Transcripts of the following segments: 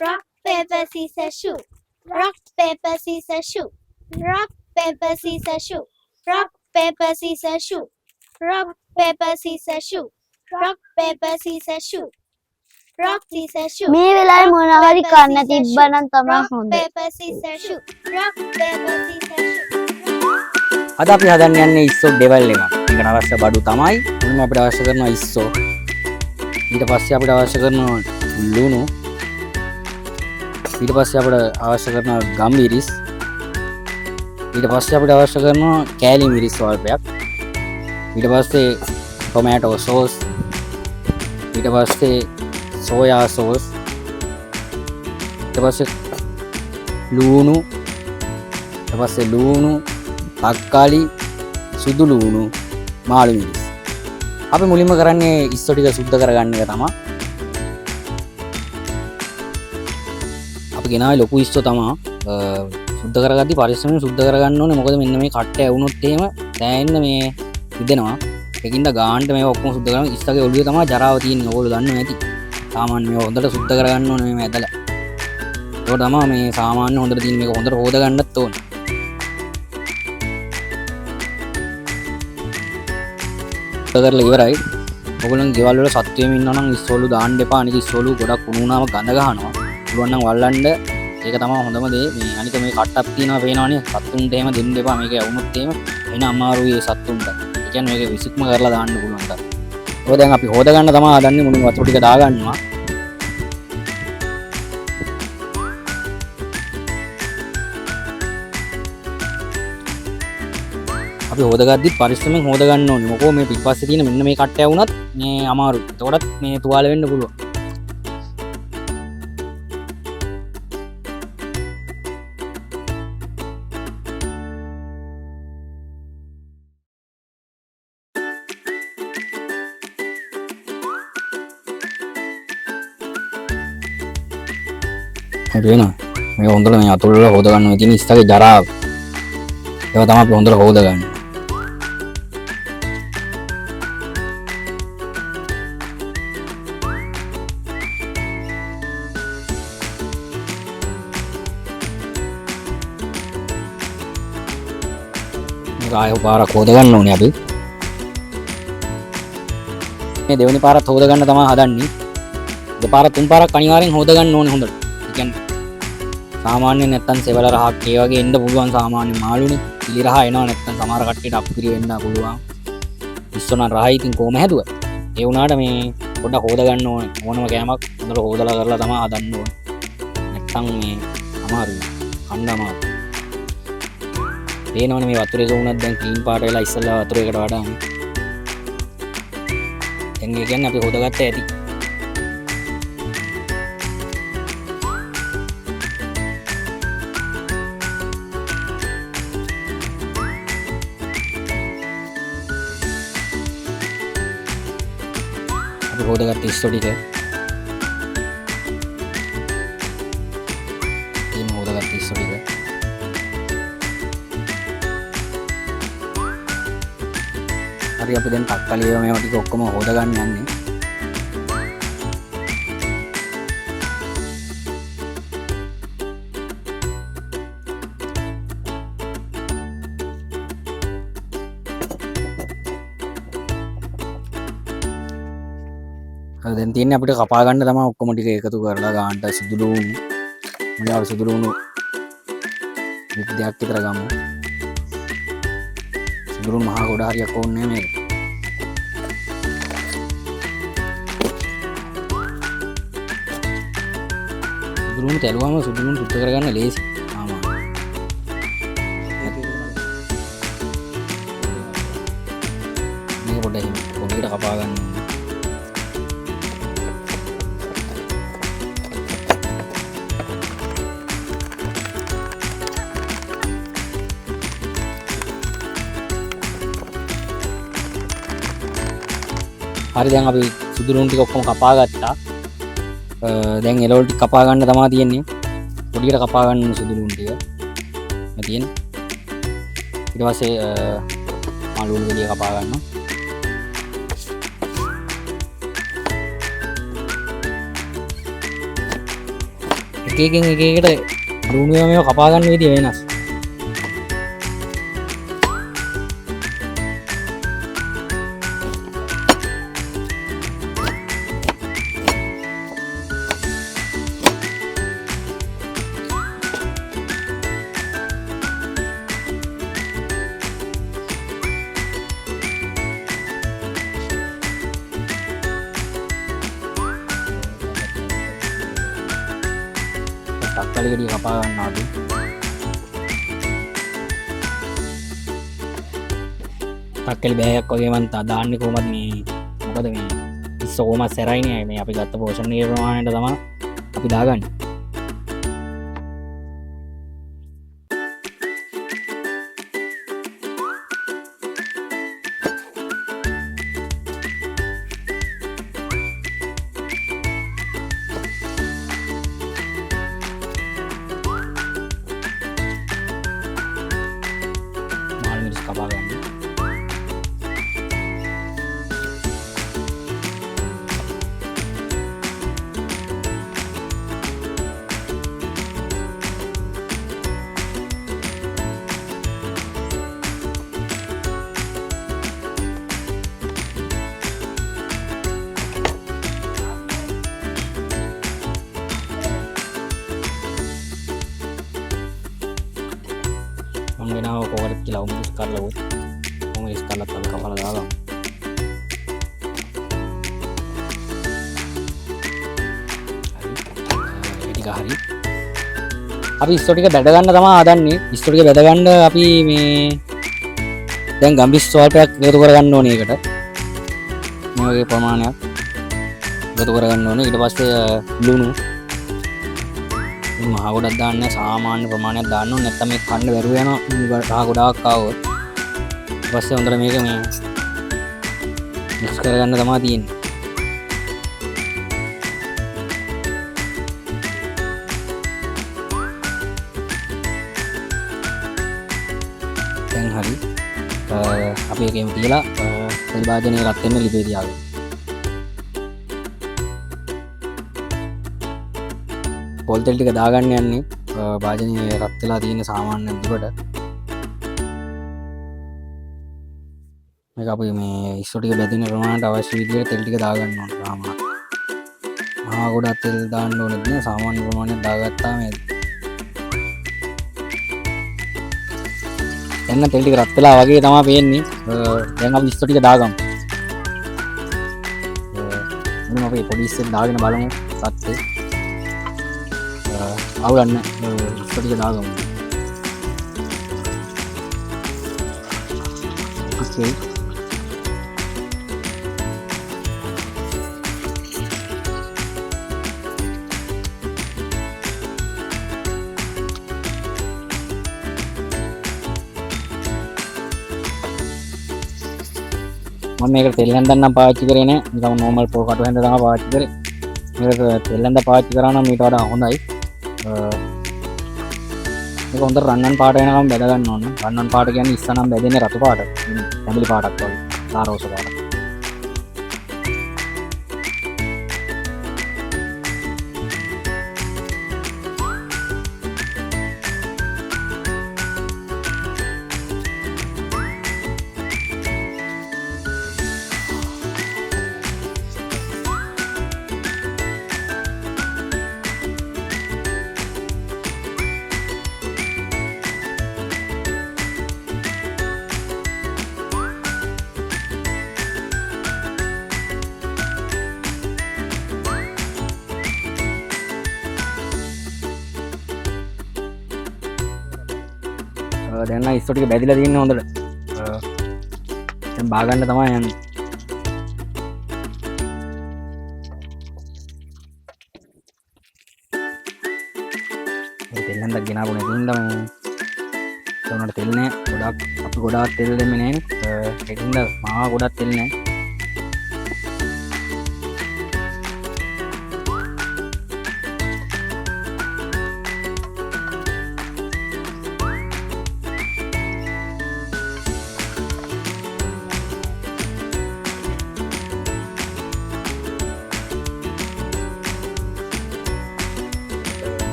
Rock, paper, scissors, shoe. Rock, paper, scissors, shoe. Rock, paper, scissors, shoe. Rock, paper, scissors, shoe. Rock, paper, scissors, shoe. Rock, paper, scissors, shoe. Rock, scissors, shoe. මේ වෙලාවේ මොනවා හරි කන්න තිබ්බනම් තමයි Rock, හොඳ. paper, scissors, shoe. Rock, paper, scissors, shoe. අද අපි හදන්න යන්නේ ඉස්සෝ ඩෙවල් එකක්. ඒකට අවශ්‍ය බඩු තමයි මුලින්ම අපිට අවශ්‍ය කරනවා ඉස්සෝ. ඊට පස්සේ අපිට අවශ්‍ය කරනවා ලුණු. ඊට පස්සේ අපිට අවශ්‍ය කරනවා ගම්මිරිස්. ඊට පස්සේ අපිට අවශ්‍ය කරනවා කෑලි මිරිස් ස්වල්පයක්. ඊට පස්සේ ටොමැටෝ සෝස්. ඊට පස්සේ සෝයා සෝස්. ඊට පස්සේ ලුණු. ඊට පස්සේ ලුණු තක්කාලි සුදු ලුණු මාළු මිරිස්. අපි මුලින්ම කරන්නේ ඉස්සෝ ටික සුද්ධ කරගන්න එක තමයි. අපි ගෙනාවේ ලොකු ඉස්සෝ තමයි. සුද්ධ කරගද්දි පරිස්සමෙන් සුද්ධ කරගන්න ඕනේ. මොකද මෙන්න මේ කට්ට ඇවුනොත් එහෙම දැනෙන්න මේ හිදෙනවා. ඒකින්ද ගාන්න මේ ඔක්කොම සුද්ධ කරගන්න. ඉස්සගේ ඔළුවේ තමයි ජරාව තියෙන්නේ. ඕගොල්ලෝ දන්නව ඇති. සාමාන්‍ය මේ හොඳට සුද්ධ කරගන්න ඕනේ මේ ඇදලා. ඒක තමයි මේ සාමාන්‍ය හොඳට තියෙන මේක හොඳට හොද ගන්නත් ඕනේ. කරලා ඉවරයි. ඔයගොල්ලන්ගේ ගෙවල් වල සත්වෙම ඉන්නවා නම් ඉස්සෝලු දාන්න එපා. අනික ඉස්සෝලු ගොඩක් කුණු වුණාම ගඳ ගන්නවා. පුළුවන් නම් වල්ලන්න. ඒක තමයි හොඳම දේ. මේ අනික මේ කට්ටක් තියනවා පේනවනේ. සත්තුන්ට එහෙම දෙන්න එපා. මේක යවුනොත් එහෙම එන අමාරුයි ඒ සත්තුන්ට. ඒ කියන්නේ මේක විසික්ම කරලා දාන්න පුළුවන් තරම්. ඔය දැන් අපි හොද ගන්න තමයි හදන්නේ. මුලින් වතුර ටික දාගන්නවා. අපි හොදගද්දි පරිස්සමෙන් හොද ගන්න ඕනේ. මොකෝ මේ පිටපස්සේ තියෙන මෙන්න මේ කට්ටය වුණත් මේ අමාරුයි. එතකොටත් මේ තුවාල වෙන්න පුළුවන්. හරි වෙනවා. මේක හොඳට මේ අතුල් වල හොද ගන්න තියෙන ඉස්සගේ ජරාව. ඒක තමයි අපි හොඳට හොද ගන්න. ආයෙ පාරක් හොද ගන්න ඕනේ අපි. මේ දෙවෙනි පාරත් හොද ගන්න තමයි හදන්නේ. දෙපාර තුන් පාරක් අනිවාර්යෙන් හොද ගන්න ඕනේ හොඳට. ඒ කියන්නේ සාමාන්‍යයෙන් නැත්තම් සෙවල රහක් ඒ වගේ එන්න පුළුවන් සාමාන්‍ය මාළුනේ. පිලි රහ එනවා නැත්තම් සමහර කට්ටියට අප්පිරි වෙන්න පුළුවන්. ඉස්සොන රහයි ඉතින් කොහම හැදුවා. ඒ වුණාට මේ පොඩ්ඩක් හොද ගන්න ඕනේ. ඕනම කෑමක් හොඳට හොදලා කරලා තමයි හදන්න ඕනේ. නැත්තම් මේ අමාරුයි. කන්න අමාරුයි. පේනවනේ මේ වතුරේ ගොනුනක් දැන් ක්ලීන් පාට වෙලා ඉස්සල්ලා වතුරේකට වඩා දැන් ඒ කියන්නේ අපි හොදගත්ත ඇති. අපි හොදගත්ත ඉස්සෝ ටික එහෙම හොදගත්ත ඉස්සෝ ටික හරි අපි දැන් තක්කලිය මේවා ටික ඔක්කොම හොද ගන්න යන්නේ. හරි දැන් තියෙන්නේ අපිට කපා ගන්න තමයි ඔක්කොම ටික එකතු කරලා ගන්නට සුදු ලුණු මුලාව සුදු ලුණු දෙකක් විතර ගමු. සුදු ලුණු මහා ගොඩ හරියක් ඕනේ මේක. සුදු ලුණු තැලුවම සුදු ලුණු සුද්ධ කරගන්න ලේසි. මේක පොඩ්ඩක් පොඩ්ඩකට කපා ගන්න. හරි දැන් අපි සුදු ලුණු ටික ඔක්කොම කපා ගත්තා. දැන් එළවලු ටික කපා ගන්න තමයි තියෙන්නේ. පොඩියට කපා ගන්න සුදු ලුණු ටික. මේ තියෙන්නේ. ඊට පස්සේ මාළු ලුණු ගෙඩිය කපා ගන්නවා. එකකින් එක එකට ලුණු මේව කපා ගන්න විදිය වෙනස්. තක්කාලි ගෙඩිය කපා ගන්නවා. තක්කලි බෑයක් වගේ මන් දාන්නේ කොහමද මේ මොකද මේ ඉස්ස කොහමද සැරයිනේ මේ අපි ගත්ත පෝෂණ ඒ ප්‍රමාණයට තමයි අපි දාගන්නේ. මාළු මිරිස් කපා ගන්න. මම වෙනව කොහොමද කියලා උඹස් කරලා උඹස් කරලා තල කපලා දාලා හරි අපි ඉස්සෝ ටික බැද ගන්න තමයි හදන්නේ. ඉස්සෝ ටික බැද ගන්න අපි මේ දැන් ගම්බිස් ස්වල්පයක් එකතු කරගන්න ඕනේ එකට. මේ වගේ ප්‍රමාණයක් එකතු කරගන්න ඕනේ. ඊට පස්සේ ලුණු මහ ගොඩක් දාන්න සාමාන්‍ය ප්‍රමාණයක් දාන්න ඕනේ. නැත්නම් මේ කන්න බැරුව යනවා රහ ගොඩාක් ආවොත්. ඊට පස්සේ හොඳට මේක මේ මික්ස් කරගන්න තමයි තියෙන්නේ. දැන් හරි අපි ඒකෙම තියලා තෙල් භාජනයේ රත් වෙන්න ලිපේ තියාගන්න. පොල් තෙල් ටික දාගන්න යන්නේ භාජනයේ රත් වෙලා තියෙන සාමාන්‍ය දිවට. මේක අපි මේ ඉස්සෝ ටික බැදින ප්‍රමාණයට අවශ්‍ය විදිහට තෙල් ටික දාගන්න ඕනේ. සාමාන්‍ය මහා ගොඩක් තෙල් දාන්න ඕනේ නෑ. සාමාන්‍ය ප්‍රමාණයක් දාගත්තාම එන්න තෙල් ටික රත් වෙලා වගේ තමයි පේන්නේ. දැන් අපි ඉස්සෝ ටික දාගමු. මොනවා අපි පොඩි ඉස්සෙන් දාගෙන බලමු සත්‍යේ. අවුලන්න ඉස්සෝ ටික දාගමු. ඕකේ. මම මේකට තෙල් හැන්දක් නම් පාවිච්චි කරේ නෑ. නිකන් නෝමල් පොල් කටු හැන්ද තමයි පාවිච්චි කරේ. මේකට තෙල් හැන්ද පාවිච්චි කරා නම් ඊට වඩා හොඳයි. මේක හොඳට රන්නන් පාට වෙනකම් බැද ගන්න ඕනේ. රන්නන් පාට කියන්නේ ඉස්සනම් බැදෙන්නේ රතු පාට. තැඹිලි පාටක් වගේ. ලාරෝස පාට. දැන් නම් ඉස්සෝ ටික බැදිලා තියෙන්නේ හොඳට. දැන් බා ගන්න තමයි යන්නේ. මේ තෙල් හන්දක් ගෙනාවු නැති හින්දා මම උනට තෙල් නෑ. ගොඩක් අපි ගොඩාක් තෙල් දෙන්නේ නෑනේ. ඒකින්ද මහා ගොඩක් තෙල් නෑ.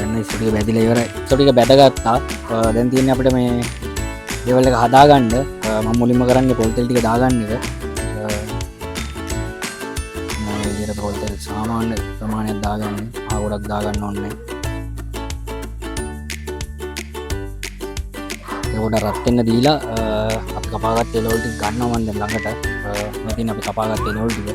දැන් ඉස්සර ටික බැදිලා ඉවරයි. ඉස්සර ටික බැදගත්තා. දැන් තියෙන්නේ අපිට මේ ලෙවල් එක හදාගන්න. මම මුලින්ම කරන්නේ පොල් තෙල් ටික දාගන්න එක. මේ විදිහට පොල් තෙල් සාමාන්‍ය ප්‍රමාණයක් දාගන්න. ගොඩක් දාගන්න ඕනේ. ඒක උඩ රත් වෙන්න දීලා අපි කපාගත්ත එළවලු ටික ගන්නවා මම දැන් ළඟට. මෙතන අපි කපාගත්ත එළවලු ටික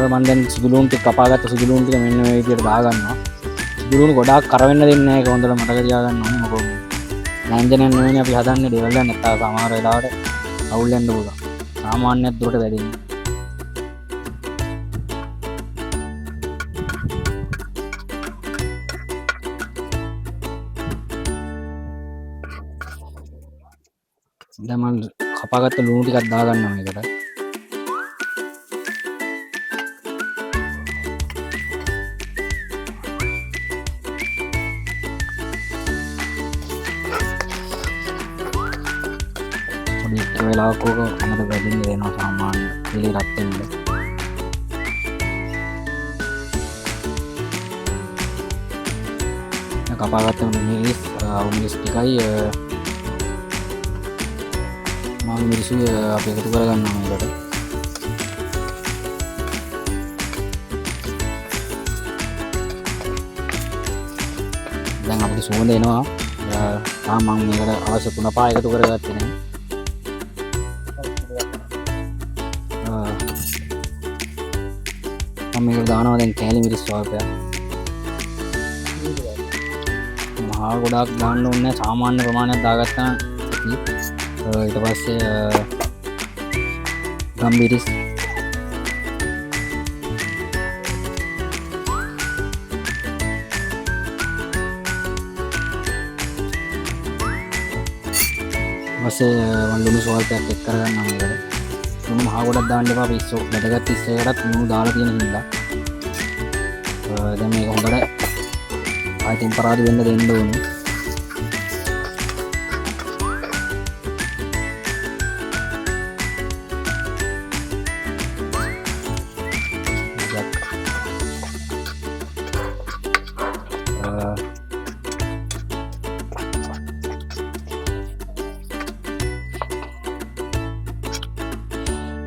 මම දැන් සුදුලුණු ටික කපාගත්ත සුදුලුණු ටික මෙන්න මේ විදිහට දාගන්නවා. සුදුලුණු ගොඩාක් කර වෙන්න දෙන්නේ නැහැ. ඒක හොඳට මතක තියාගන්න ඕනේ. මොකද ලෑන්ජනයක් නෙවෙයි අපි හදන්නේ ඩෙවල් එකක් නැත්නම් සමහර වෙලාවට අවුල් වෙන්න පුළුවන්. සාමාන්‍යයක් දුරට වැදෙන්නේ. දැන් මම කපාගත්ත ලුණු ටිකක් දාගන්නවා මේකට. වෙලාවක අමත වැදින්න දෙනවා සාමාන්‍ය පිළි රත් වෙන්න. කපාගත්ත මිරිස් ටිකයි මම මිරිසු අපි එකතු කරගන්නවා මේකට. දැන් අපිට සුවඳ එනවා. තාම මම මේකට අවශ්‍ය 3-5 එකතු කරගත්තේ නැහැ. මේක දානවා දැන් කෑලි මිරිස් ස්වල්පයක්. මහා ගොඩාක් දාන්න ඕනේ නැහැ. සාමාන්‍ය ප්‍රමාණයක් දාගත්තා නම් ඊට පස්සේ ගම්මිරිස් ඊපස්සේ ලුණු ස්වල්පයක් එක් කරගන්නවා මේකට. ලුණු මහා ගොඩක් දාන්න එපා. අපි ඉස්සෝ බෙදගත්ත ඉස්සරහටත් ලුණු දාලා තියෙන හින්දා දැන් මේක හොඳට ආයෙ ටෙම්පරාදු වෙන්න දෙන්න ඕනේ.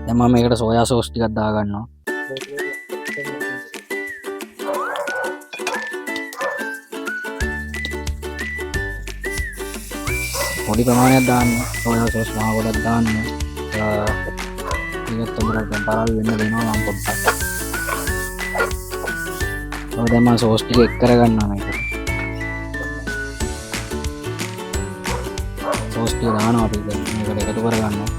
දැන් මම මේකට සෝයා සෝස් ටිකක් දාගන්නවා. පොඩි ප්‍රමාණයක් දාන්න. සෝයා සෝස් මහා ගොඩක් දාන්න. ඒකත් උඹට ටෙම්පරාදු වෙන්න දෙනවා මම පොඩ්ඩක්. දැන් මම සෝස් ටික එක් කරගන්නවා මේකට. සෝස් ටික දානවා අපි දැන් මේකට එකතු කරගන්නවා.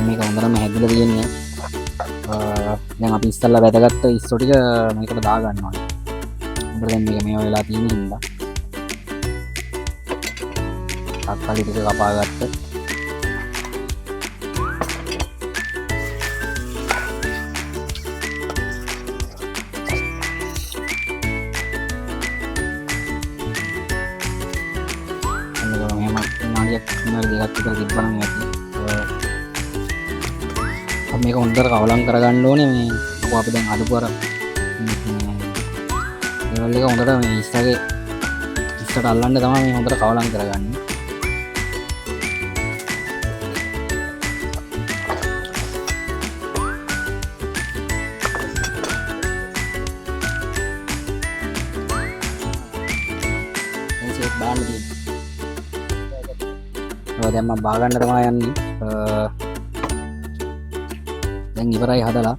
මේක හොඳටම හැදිලා තියෙන්නේ. දැන් අපි ඉස්සල්ලා වැදගත්ත ඉස්සෝ ටික මේකට දාගන්නවා. අපිට දැන් මේක මේ වෙලා තියෙන හින්දා තක්කාලි ටික කපාගත්ත. මේක මෙහෙම නාඩියක් දෙකක් විතර තිබ්බනම් ඇති. මේක හොඳට කවලම් කරගන්න ඕනේ. මේ අපි දැන් අඩු කර ලෙවල් එක හොඳට මේ ඉස්සට අල්ලන්න තමයි මේ හොඳට කවලම් කරගන්නේ. මේක බාන්න තියෙනවා. දැන් මම බාගන්න තමයි යන්නේ. දැන් ඉවරයි හදලා.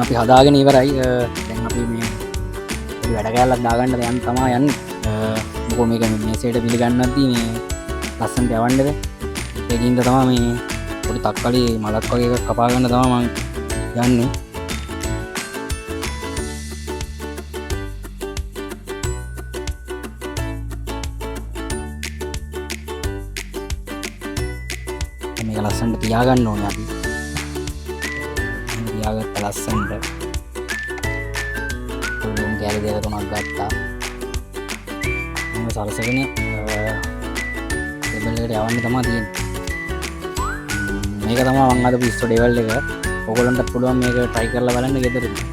අපි හදාගෙන ඉවරයි. දැන් අපි මේ පොඩි වැඩ කෑල්ලක් දාගන්න දැන් තමයි යන්නේ. මොකෝ මේක මේසෙට පිළිගන්නද්දී මේ ලස්සනට යවන්නද ඒකින්ද තමයි මේ පොඩි තක්කලි මලක් වගේ එකක් කපා ගන්න තමයි මම යන්නේ. මේක ලස්සනට තියාගන්න ඕනේ අපි. තියාගත්ත ලස්සනට පුළුවන් කැලි දෙක තුනක් ගත්තා. මම සරසගෙන ටේබල් එකට යවන්න තමයි තියෙන්නේ. මේක තමයි මම අද පිස්සෝ ඩෙවල් එක. ඔයගොල්ලන්ට පුළුවන් මේක try කරලා බලන්න ගෙදරදී.